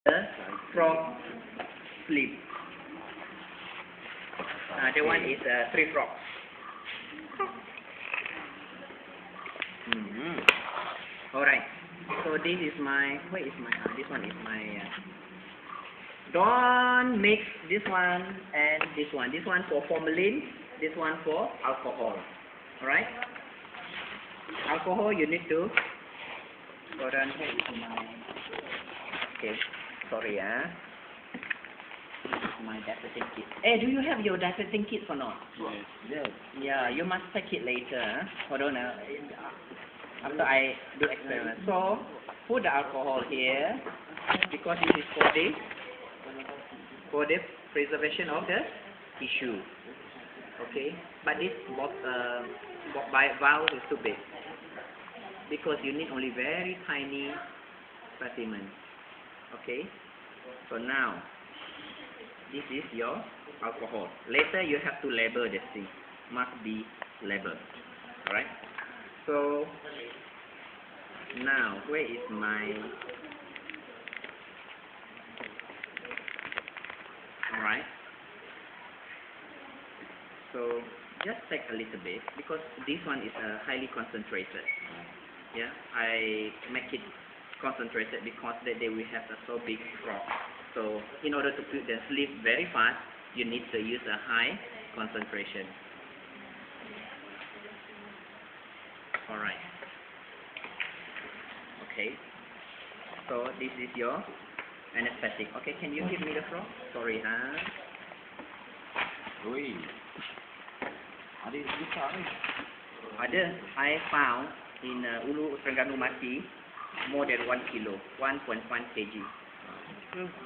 the frog sleep. The one is three frogs. Alright. So this is my. Where is my? This one is my. Don't mix this one and this one. This one for formalin. This one for alcohol. Alright. Alcohol you need to. Hold on. Where is my? Okay. Sorry, This is my disinfecting kit. Hey, do you have your disinfecting kit or not? Yes. Yeah, you must take it later. Hold on. After I do experiment. So, put the alcohol here because this is for the preservation of the tissue. Okay, but this valve is too big because you need only very tiny specimen. Okay, so now this is your alcohol. Later you have to label the thing. Must be labeled. Alright. So now where is my? Alright. So just take a little bit because this one is highly concentrated. Yeah, I make it concentrated because that they will have a so big frog. So in order to put the sleep very fast, you need to use a high concentration. Alright. Okay. So this is your anesthetic. Okay, can you give me the frog? Sorry, Ui. Ada. I found in Ulu Terengganu Mati more than 1 kilo, 1.1 kg.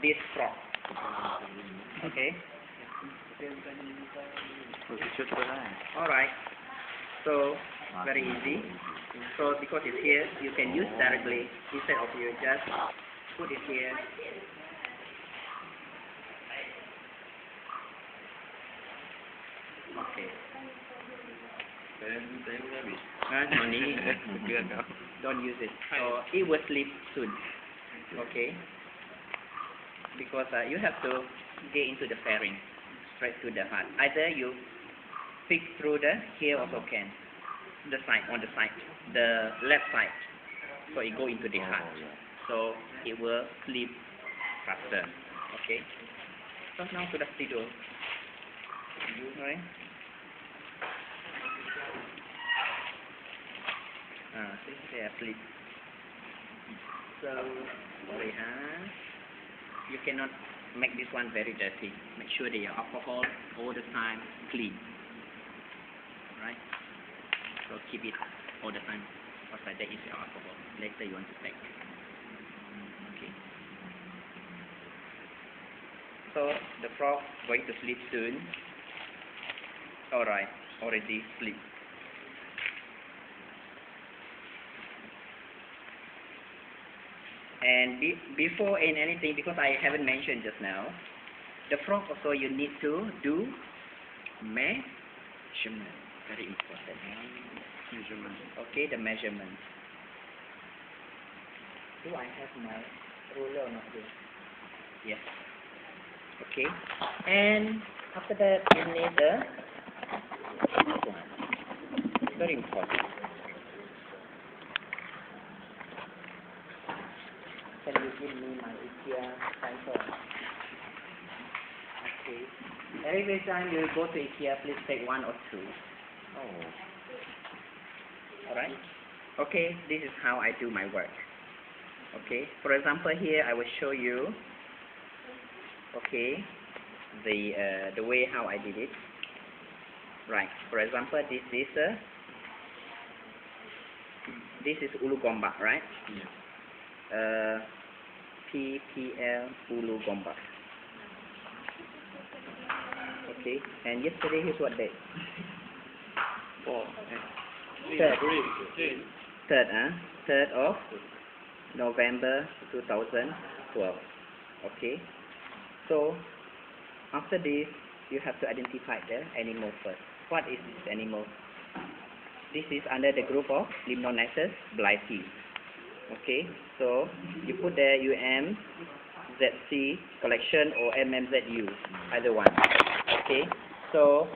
This frog. Okay. Alright. So very easy. So because it's here, you can use directly instead of you just put it here. Okay. No need. Don't use it. So it will sleep soon. Okay. Because you have to get into the pharynx, straight to the heart. Either you pick through the here also can. The side, on the side, the left side. So it go into the heart. So it will sleep faster. Okay. So now sudah tidur. Alright. See, they are asleep. So sorry, you cannot make this one very dirty. Make sure that your alcohol all the time clean. Right? So keep it all the time. Because that is your alcohol. Later you want to take. Okay. So the frog going to sleep soon. Alright, already sleep. And before in anything, because I haven't mentioned just now, the frog also you need to do measurement. Very important. Measurement. Okay, the measurement. Do I have my ruler or not here? Yes. Okay. And after that, you need the very important. Can you give me my IKEA pencil? Okay. Every time you go to IKEA, please take 1 or 2. Oh. Alright? Okay, this is how I do my work. Okay, for example here I will show you, okay, the way how I did it. Right, for example this is ulu gombak, right? Yeah. PPL ulu gombak. Okay, and yesterday is what date? Third of November 2012. Okay, so after this you have to identify the animal first. What is this animal? This is under the group of Limnonesus blighty. Okay, so you put the ZC collection or MMZU, either one. Okay, so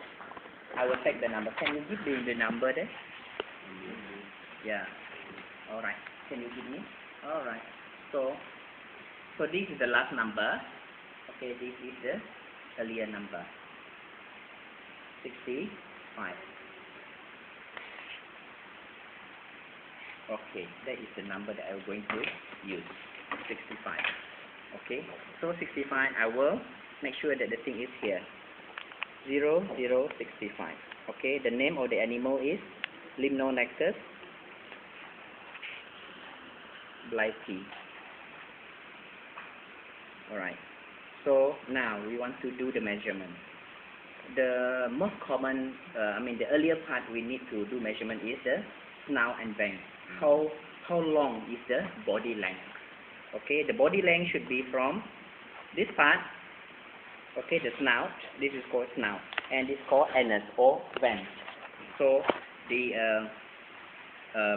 I will take the number. Can you give me the number there? Yeah. All right. Can you give me? All right. So this is the last number. Okay, this is the earlier number. 65. Okay, that is the number that I'm going to use. 65. Okay, so 65, I will make sure that the thing is here. 0065. Okay, the name of the animal is Limnonectus blighty. Alright, so now we want to do the measurement. The most common, the earlier part we need to do measurement is the snout and bang. How long is the body length? Okay, the body length should be from this part, okay, the snout, this is called snout, and it's called anus or vent. So the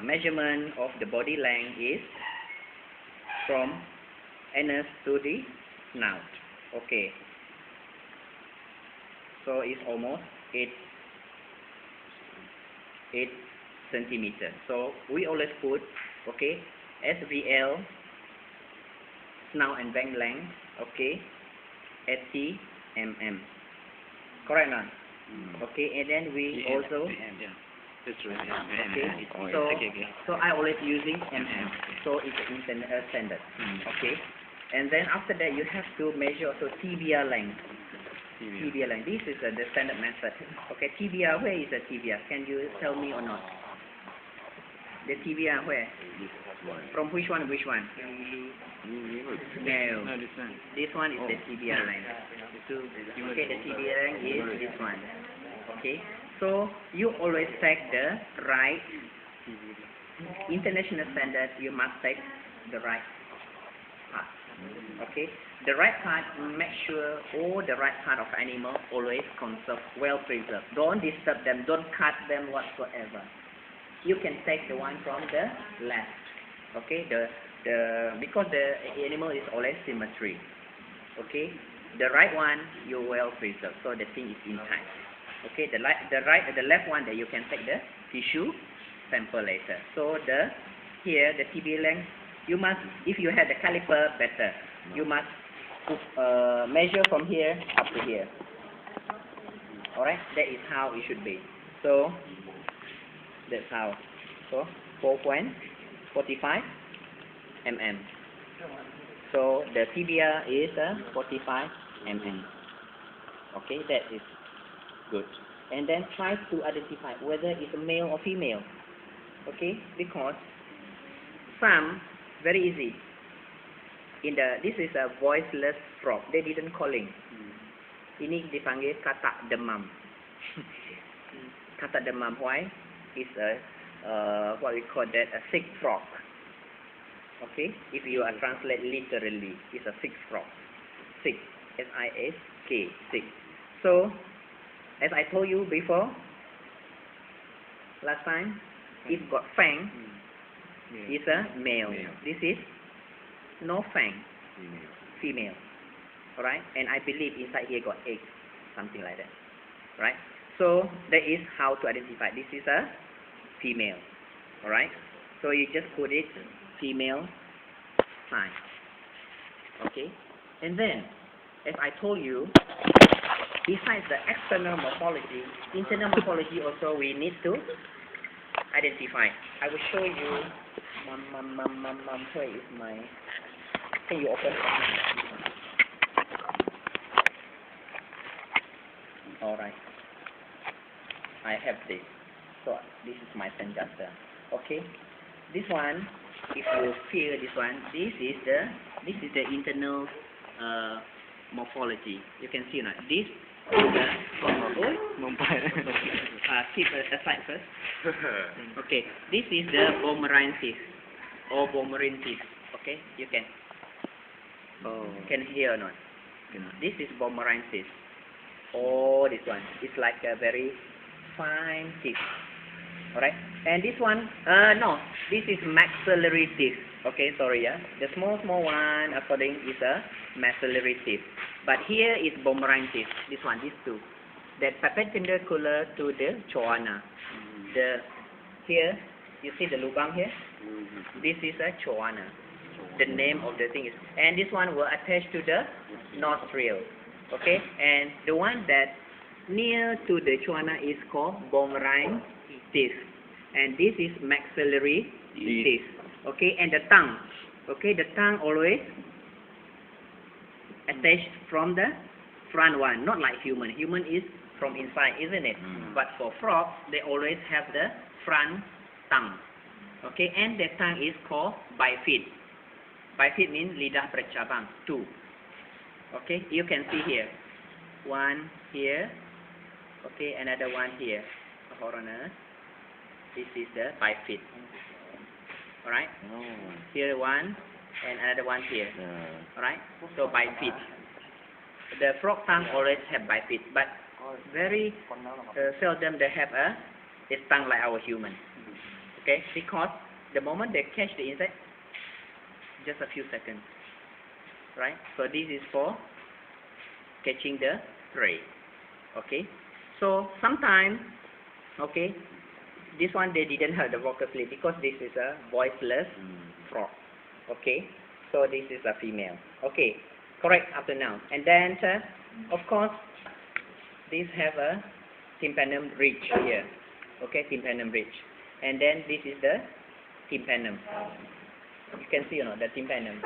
measurement of the body length is from anus to the snout. Okay, so it's almost 8 centimeters. So we always put, okay, SVL snout and bang length, okay, 80 mm. Correct now? Okay, and then we also That's right. okay. Okay. So I always using mm. So it's standard. Okay, and then after that you have to measure also tibia length. Tibia length. This is the standard method. Okay, tibia. Where is the tibia? Can you tell me or not? The tibia where? From which one? Which one? No. No, this one. This one is the tibia length. Okay, the tibia length is this one. Okay, so you always take the right international standard. You must take the right part. Okay, the right part. Make sure all the right part of animal always conserved, well preserved. Don't disturb them. Don't cut them whatsoever. You can take the one from the left. Okay, because the animal is always symmetry. Okay, the right one you well preserved, so the thing is intact. Okay, the left one that you can take the tissue sample later. So here the tibia length, you must, if you have the caliper, better. You must measure from here up to here. Alright, that is how it should be. So that's how. So 4.45 mm. So the tibia is 45 mm. Okay, that is good. And then try to identify whether it's a male or female. Okay, because some very easy. This is a voiceless frog. They didn't calling. Ini dipanggil katak demam. Katak demam. Why? Is what we call that a sick frog. Okay, if you are translate literally, it's a sick frog. Sick, S-I-S-K, sick. So, as I told you before, last time, if got fang, it's a male. This is no fang, female. Alright, and I believe inside here got egg, something like that. Right? So that is how to identify. This is a female. Alright? So you just put it female sign. Okay? And then, as I told you, besides the external morphology, internal morphology also we need to identify. I will show you. Where is my? Can you open it? Alright. I have this. So this is my senjata. Okay. This one, if you feel this one, this is the internal morphology. You can see now. This is the keep aside first. Okay. This is the Bomerensis or Bomerensis. Okay. You can. Can hear or not? This is Bomerensis. Oh, this one. It's like a very fine teeth. Alright. And this one, no. This is maxillary teeth. Okay, sorry, yeah. The small one according is a maxillary teeth. But here is boomerang teeth. This one, these two. That perpendicular to the choana. Here, you see the lubang here? This is a choana. The name of the thing is, and this one will attach to the nostril. Okay, and the one that near to the choana is called boomerang teeth, and this is maxillary teeth. Okay, and the tongue. Okay, the tongue always attached from the front one, not like human. Human is from inside, isn't it? But for frogs, they always have the front tongue. Okay, and the tongue is called bifid. Bifid means lidah bercabang, two. Okay, you can see here. One here. Okay, another one here. Foreigner. This is the bifid. Alright? Here one, and another one here. Alright? So bifid. The frog tongue always have bifid, but very seldom they have a tongue like our human. Okay? Because the moment they catch the insect, just a few seconds. Right? So this is for catching the prey. Okay? So sometimes, okay, this one they didn't have the vocal sleep because this is a voiceless frog. Okay? So this is a female. Okay, correct up to now. And then, of course, these have a tympanum ridge here. Okay, tympanum ridge. And then this is the tympanum. You can see, the tympanum.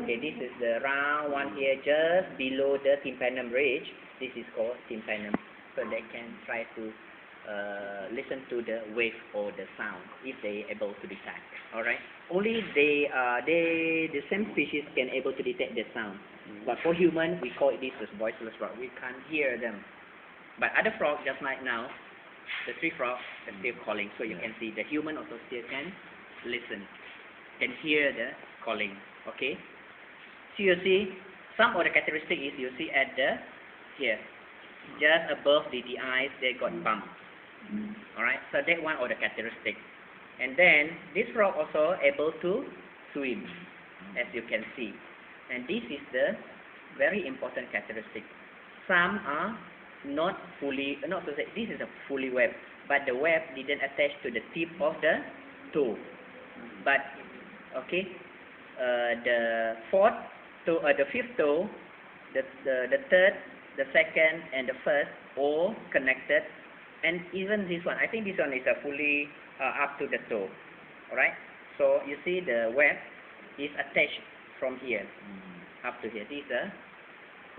Okay, this is the round one here just below the tympanum ridge. This is called tympanum. So they can try to listen to the wave or the sound if they able to detect. Alright. Only the same species can able to detect the sound. But for human, we call this as voiceless frog. We can't hear them. But other frogs, just like now, the tree frog, are still calling. So you can see the human also still can listen, can hear the calling. Okay. So you see, some of the characteristic is you see at the here, just above the eyes, they got bump. Alright, so that one of the characteristic. And then this frog also able to swim, as you can see. And this is the very important characteristic. Some are not fully, not to say this is a fully web, but the web didn't attach to the tip of the toe. But okay, the fifth toe, the third, the second, and the first all connected. And even this one, I think this one is a fully up to the toe. Alright? So you see the web is attached from here up to here. This is a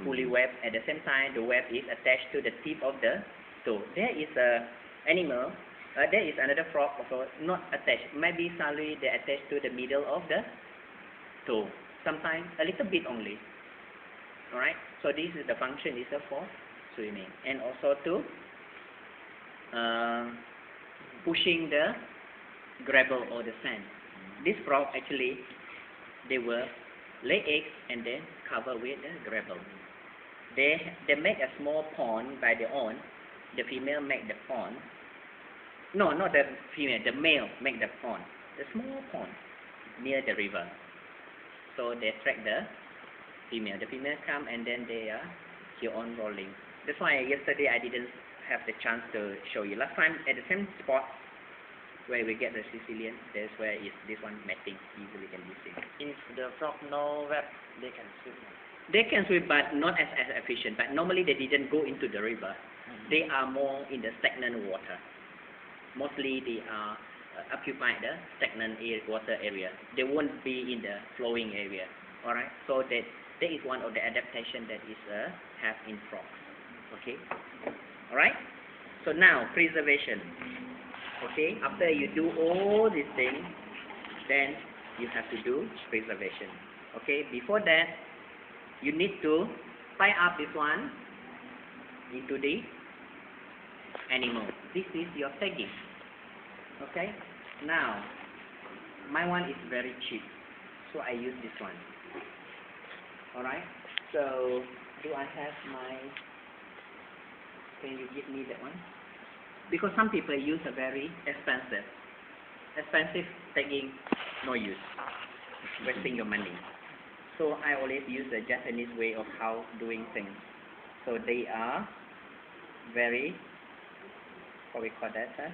fully web. At the same time, the web is attached to the tip of the toe. There is a animal. There is another frog also not attached. Maybe suddenly they attach to the middle of the toe. Sometimes a little bit only. Alright? So this is the function is for swimming, and also to pushing the gravel or the sand. This frog actually, they will lay eggs and then cover with the gravel. They make a small pond by their own. The female make the pond. No, not the female. The male make the pond. The small pond near the river. So they attract the female. The female come and then they keep on rolling. That's why yesterday I didn't have the chance to show you. Last time at the same spot where we get the Sicilian, that's where is this one mating easily can be seen. If the frog no web, they can swim. They can swim, but not as efficient. But normally they didn't go into the river. They are more in the stagnant water. Mostly they are occupy the stagnant water area. They won't be in the flowing area. Alright, so that is one of the adaptation that is have in frogs. Okay. Alright, so now preservation. Okay, after you do all these things, then you have to do preservation. Okay, before that, you need to tie up this one into the animal. This is your tagging. Okay, now my one is very cheap, so I use this one. Alright, so do I have my... Can you give me that one? Because some people use a very expensive tagging no use, wasting your money. So I always use the Japanese way of how doing things. So they are very, what we call that,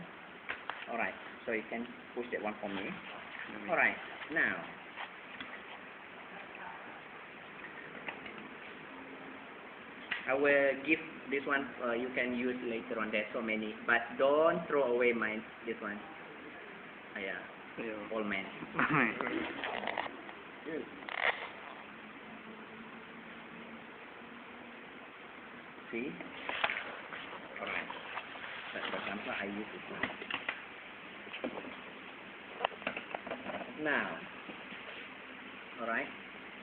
alright, so you can push that one for me. Alright, now, I will give this one, you can use later on, there's so many, but don't throw away mine, this one. Yeah, old man. See? Alright. For example, I use this one. Now, alright.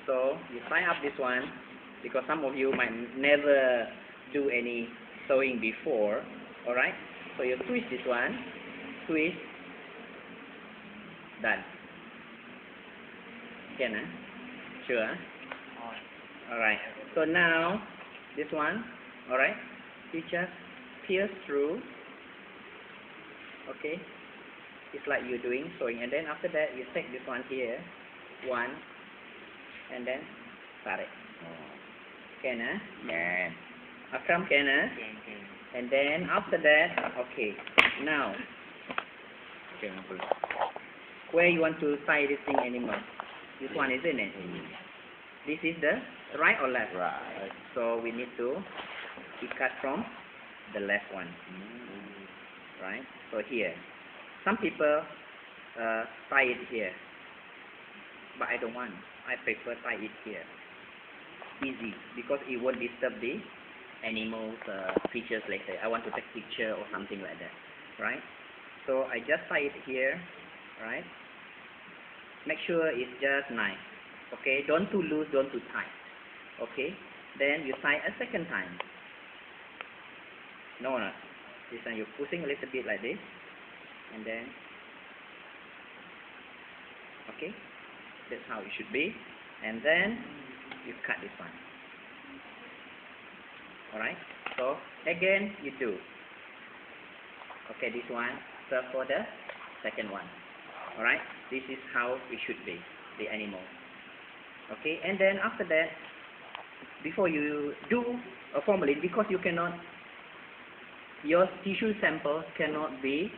So, you tie up this one, because some of you might never do any sewing before. Alright. So, you twist this one, twist, done. Can, Sure, Alright. So, now, this one, alright, you just pierce through, okay, it's like you're doing sewing, and then after that you take this one here, one, and then tarik. Can, Can. Akram, can, and then after that, okay, now, where you want to tie this thing animal? This one, isn't it? This is the right or left? Right. So we need to cut from the left one. Right? So here. Some people tie it here. But I don't want. I prefer tie it here. Easy. Because it won't disturb the animal's features later. I want to take picture or something like that. Right? So I just tie it here. Right? Make sure it's just nice. Okay? Don't too loose, don't too tight. Okay? Then you tie a second time. No. This time you're pushing a little bit like this. And then, okay? That's how it should be. And then, you cut this one. Alright? So, again, you do. Okay, this one, serve for the second one. Alright? This is how it should be, the animal. Okay, and then after that, before you do a formalin, because you cannot, your tissue sample cannot be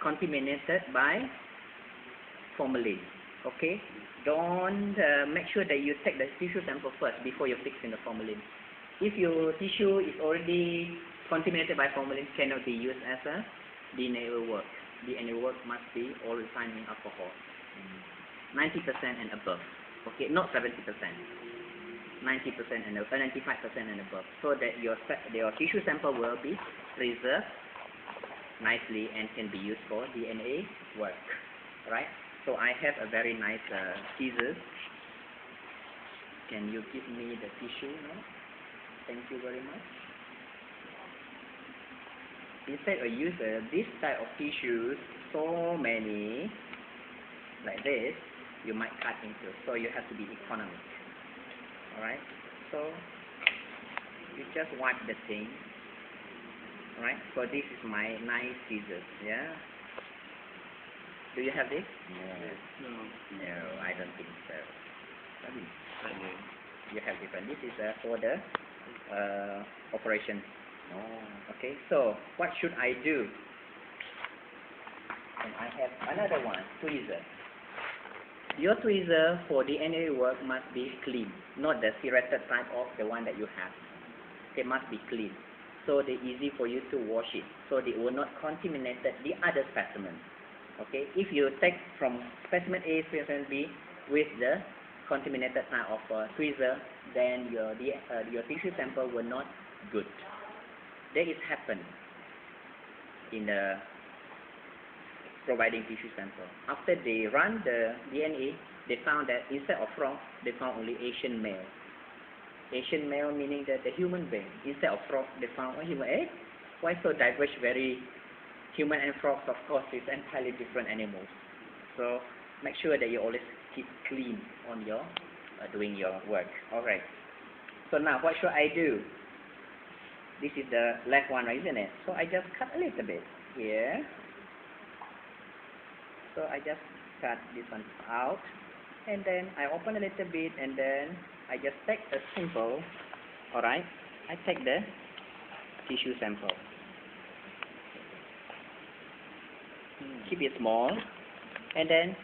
contaminated by formalin. Okay, don't make sure that you take the tissue sample first before you fix in the formalin. If your tissue is already contaminated by formalin, cannot be used as a DNA work. DNA work must be all the time in alcohol, 90% and above. Okay, not 70%, 90% and 95% and above, so that your tissue sample will be preserved nicely and can be used for DNA work. Right? So I have a very nice scissors. Can you give me the tissue now? Thank you very much. Instead of use this type of tissues, so many like this, you might cut into, so you have to be economic. Alright, so you just wipe the thing. Alright, so this is my nice scissors, yeah? Do you have this? No. No, I don't think so. You have different. This is for the operation. Okay, so what should I do? And I have another one, tweezer. Your tweezer for DNA work must be clean, not the serrated type of the one that you have. They must be clean, so they're easy for you to wash it, so they will not contaminate the other specimen. Okay, if you take from specimen A, specimen B with the contaminated type of tweezer, then your tissue sample will not good. That is happen in the providing tissue sample. After they run the DNA, they found that instead of frog, they found only Asian male. Asian male meaning that the human being. Instead of frog, they found a human. Why so diverse? Very human and frogs, of course, is entirely different animals. So make sure that you always keep clean on your doing your work. Alright. So now what should I do? This is the left one, isn't it? So I just cut a little bit here. So I just cut this one out, and then I open a little bit, and then I just take a sample. Alright, I take the tissue sample. Keep it small, and then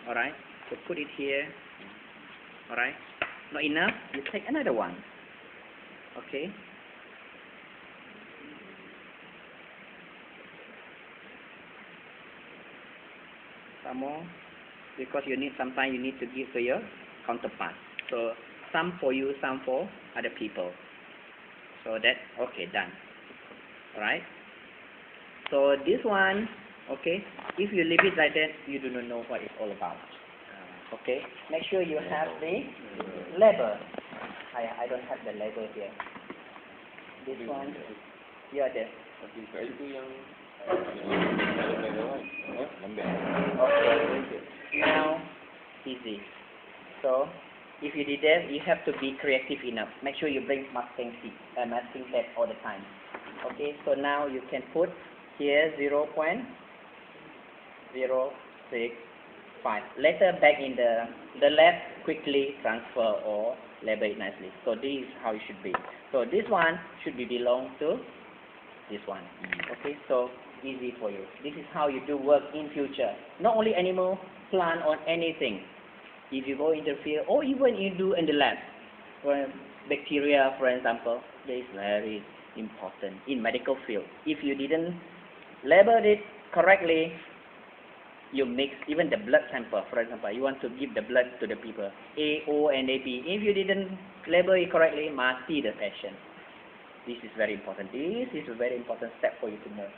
alright, so put it here. Alright, not enough, you take another one. Okay. Some more, because you need, sometimes you need to give to your counterpart. So some for you, some for other people. So that, okay, done. Alright. So this one, okay, if you leave it like that, you do not know what it's all about. Okay, make sure you have the label. I don't have the label here. This one, yeah, there. Okay, now easy. So if you did that, you have to be creative enough. Make sure you bring masking tape all the time. Okay, so now you can put here 0.065. Later back in the lab, quickly transfer or label it nicely. So this is how it should be. So this one should be belong to this one. Okay, so easy for you. This is how you do work in future. Not only animal, plant, or anything. If you go in the field, or even you do in the lab, for bacteria, for example, that is very important in medical field. If you didn't label it correctly, you mix even the blood sample. For example, you want to give the blood to the people, A, O, and AB. If you didn't label it correctly, must see the patient. This is very important. This is a very important step for you to know.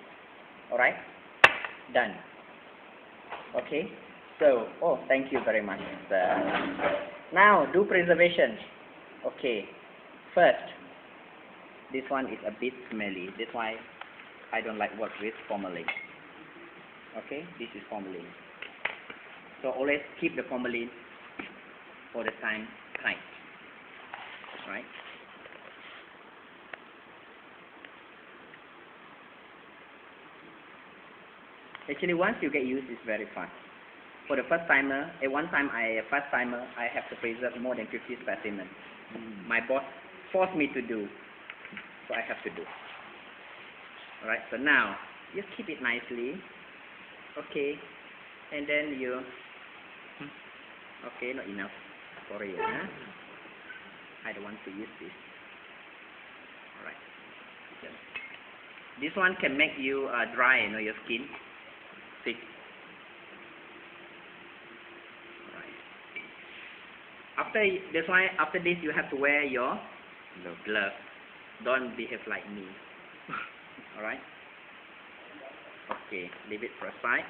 Alright? Done. Okay? So, oh, thank you very much. Now, do preservation. Okay. First, this one is a bit smelly. That's why I don't like work with formalin. Okay, this is formalin. So always keep the formalin for the time tight. Right? Actually, once you get used, it's very fast. For the first timer, at one time I have to preserve more than 50 specimens. My boss forced me to do, so I have to do. Alright, so now just keep it nicely. Okay, and then you, okay, not enough, sorry, huh? I don't want to use this. Alright, this one can make you dry, your skin, thick. Alright. After this you have to wear your glove. Don't behave like me. Alright. Okay, leave it for a side.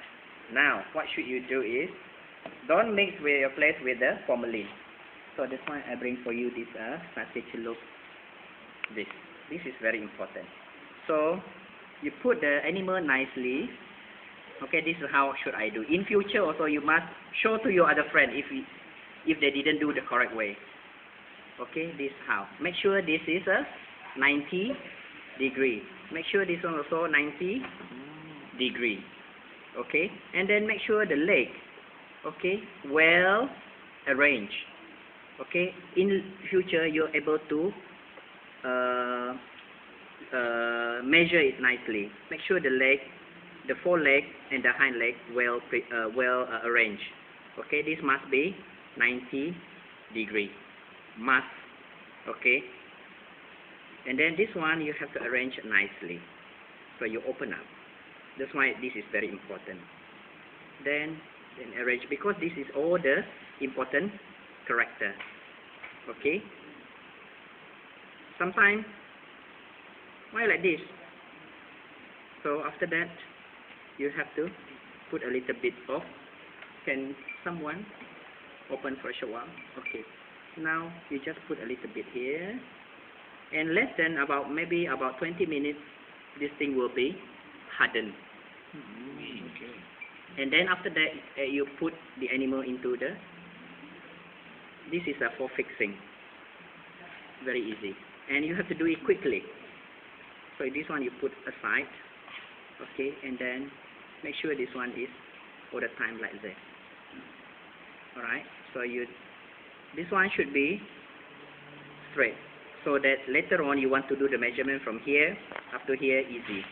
Now, what should you do is, don't mix with your place with the formalin. So that's why I bring for you this sausage look. This is very important. So you put the animal nicely. Okay, this is how should I do. In future also you must show to your other friend if they didn't do the correct way. Okay, this how. Make sure this is a 90 degree. Make sure this one also 90 degree. Okay, and then make sure the leg, okay, well arranged. Okay, in future you're able to measure it nicely. Make sure the leg, the foreleg and the hind leg well arranged. Okay, this must be 90 degree. Must. Okay, and then this one you have to arrange nicely. So you open up. That's why this is very important. Then arrange, because this is all the important character. Okay. Sometimes why like this? So after that you have to put a little bit of. Can someone open for a short while? Okay. Now you just put a little bit here, and less than maybe about 20 minutes, this thing will be hardened. Okay. And then after that, you put the animal into the. This is for fixing. Very easy, and you have to do it quickly. So this one you put aside. Okay, and then make sure this one is all the time like this. Alright, so this one should be straight, so that later on you want to do the measurement from here up to here easy.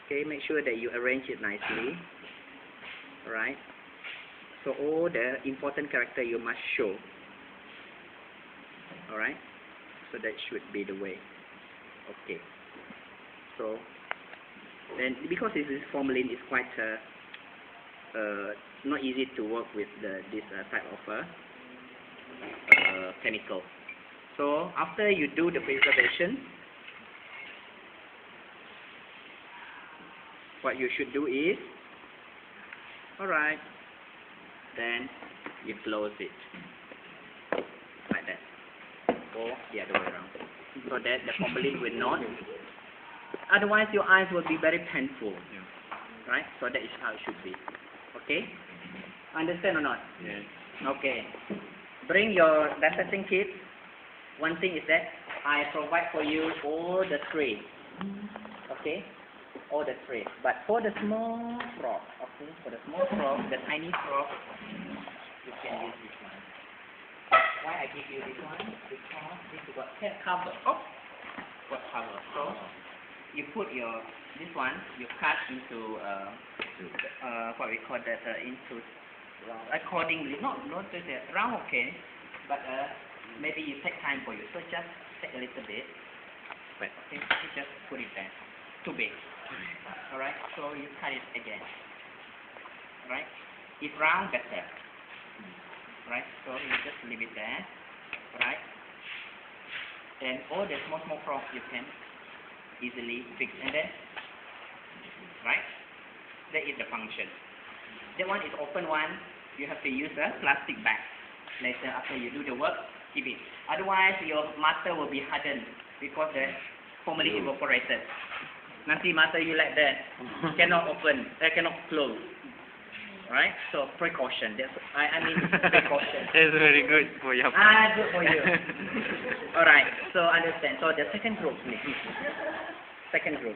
Okay, make sure that you arrange it nicely. Alright, so all the important character you must show. Alright, so that should be the way. Okay, so then because this is formalin, it's quite not easy to work with this type of chemical. So after you do the preservation, what you should do is, alright, then you close it like that, or the other way around, so that the formalin will not, otherwise your eyes will be very painful. Right? So that is how it should be. Okay? Understand or not? Yes. Okay. Bring your dissecting kit. One thing is that I provide for you all the tray. Okay? All the tray. But for the small frog, okay, for the small frog, the tiny frog, you can use this one. Why I give you this one? Because this got cover. Oh! Got cover. So you put this one, you cut into what we call that, into accordingly, not to the round, okay, but maybe you take time for you, so just take a little bit, okay, you just put it there, too big, alright, so you cut it again, alright, if round, better, right, so you just leave it there, alright, and all the small frogs you can easily fix, and then, right, that is the function. That one is open one, you have to use a plastic bag. Later, after you do the work, keep it. Otherwise, your mata will be hardened because the formalin evaporated. Nanti mata you like that, cannot open, cannot close. Right? So precaution. That's I mean precaution. It's very good for your good for you. Alright, so understand. So the second group, please. Second group.